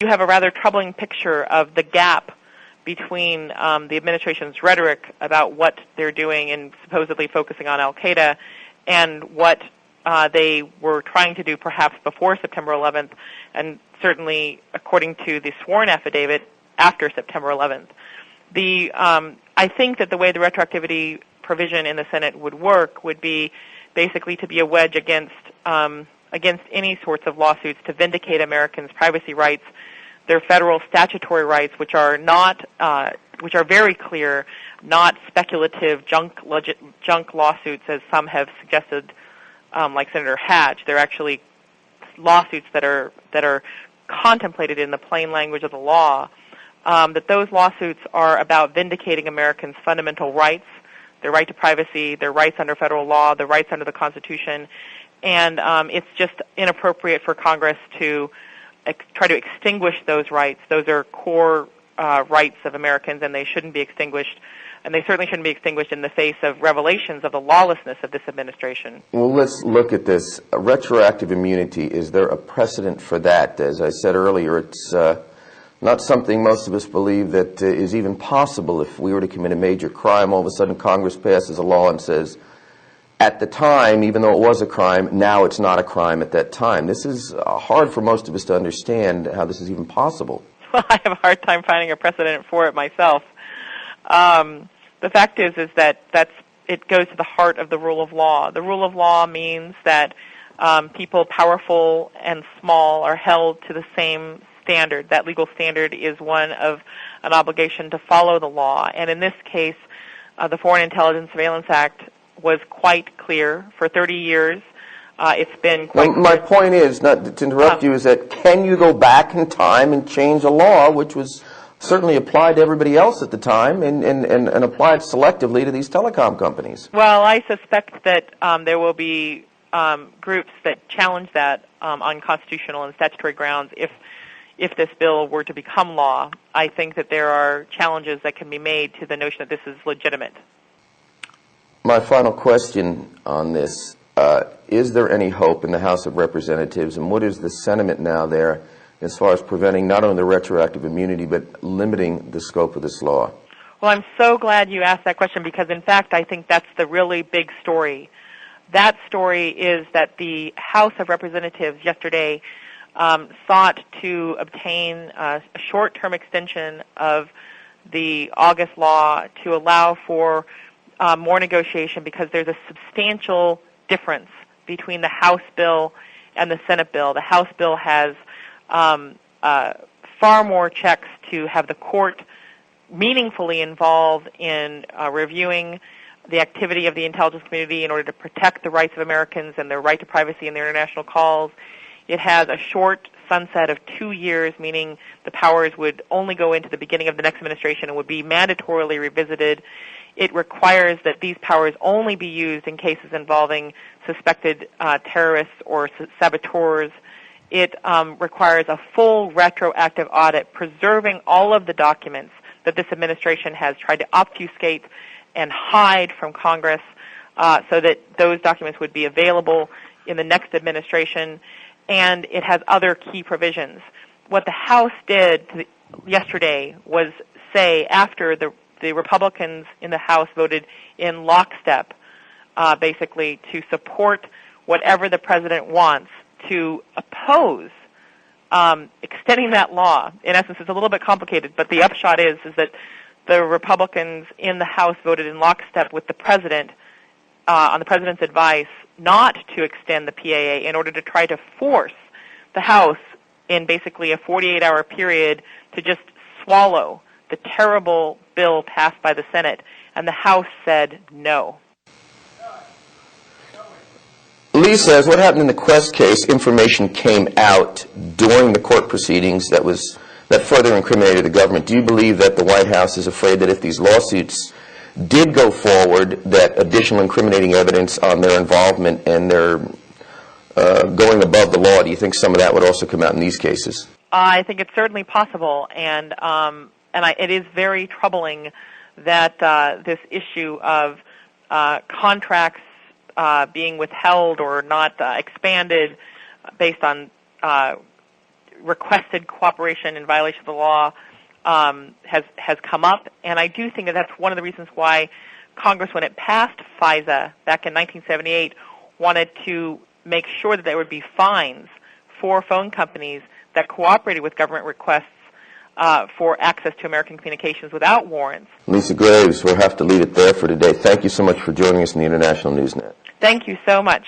you have a rather troubling picture of the gap between the administration's rhetoric about what they're doing and supposedly focusing on al-Qaeda and what they were trying to do perhaps before September 11th, and certainly according to the sworn affidavit after September 11th. I think that the way the retroactivity provision in the Senate would work would be basically to be a wedge against any sorts of lawsuits to vindicate Americans' privacy rights, their federal statutory rights, which are very clear, not speculative junk lawsuits as some have suggested, like Senator Hatch. They're actually lawsuits that are contemplated in the plain language of the law. That those lawsuits are about vindicating Americans' fundamental rights, their right to privacy, their rights under federal law, their rights under the Constitution, and it's just inappropriate for Congress to try to extinguish those rights. Those are core rights of Americans, and they shouldn't be extinguished. And they certainly shouldn't be extinguished in the face of revelations of the lawlessness of this administration. Well, let's look at this. Retroactive immunity, is there a precedent for that? As I said earlier, it's not something most of us believe that is even possible. If we were to commit a major crime, all of a sudden Congress passes a law and says, at the time, even though it was a crime, now it's not a crime at that time. This is hard for most of us to understand how this is even possible. Well, I have a hard time finding a precedent for it myself. The fact is that it goes to the heart of the rule of law. The rule of law means that people powerful and small are held to the same standard. That legal standard is one of an obligation to follow the law. And in this case, the Foreign Intelligence Surveillance Act was quite clear. For 30 years, it's been quite clear. My point is, not to interrupt you, is that can you go back in time and change a law which was certainly applied to everybody else at the time and applied selectively to these telecom companies? Well, I suspect that there will be groups that challenge that on constitutional and statutory grounds if this bill were to become law. I think that there are challenges that can be made to the notion that this is legitimate. My final question on this, is there any hope in the House of Representatives, and what is the sentiment now there as far as preventing not only the retroactive immunity but limiting the scope of this law? Well, I'm so glad you asked that question because, in fact, I think that's the really big story. That story is that the House of Representatives yesterday sought to obtain a short-term extension of the August law to allow for more negotiation because there's a substantial difference between the House bill and the Senate bill. The House bill has far more checks to have the court meaningfully involved in reviewing the activity of the intelligence community in order to protect the rights of Americans and their right to privacy in their international calls. It has a short sunset of 2 years, meaning the powers would only go into the beginning of the next administration and would be mandatorily revisited. It requires that these powers only be used in cases involving suspected terrorists or saboteurs. It requires a full retroactive audit, preserving all of the documents that this administration has tried to obfuscate and hide from Congress so that those documents would be available in the next administration. And it has other key provisions. What the House did yesterday was say, after the Republicans in the House voted in lockstep, basically to support whatever the president wants, to oppose extending that law. In essence, it's a little bit complicated, but the upshot is that the Republicans in the House voted in lockstep with the president on the president's advice not to extend the PAA in order to try to force the House in basically a 48-hour period to just swallow the terrible bill passed by the Senate, and the House said no. Lee says what happened in the Quest case, information came out during the court proceedings that further incriminated the government. Do you believe that the White House is afraid that if these lawsuits did go forward, that additional incriminating evidence on their involvement and their going above the law, do you think some of that would also come out in these cases? I think it's certainly possible, and it is very troubling that this issue of contracts being withheld or not expanded based on requested cooperation in violation of the law has come up, and I do think that that's one of the reasons why Congress, when it passed FISA back in 1978, wanted to make sure that there would be fines for phone companies that cooperated with government requests for access to American communications without warrants. Lisa Graves, we'll have to leave it there for today. Thank you so much for joining us in the International Newsnet. Thank you so much.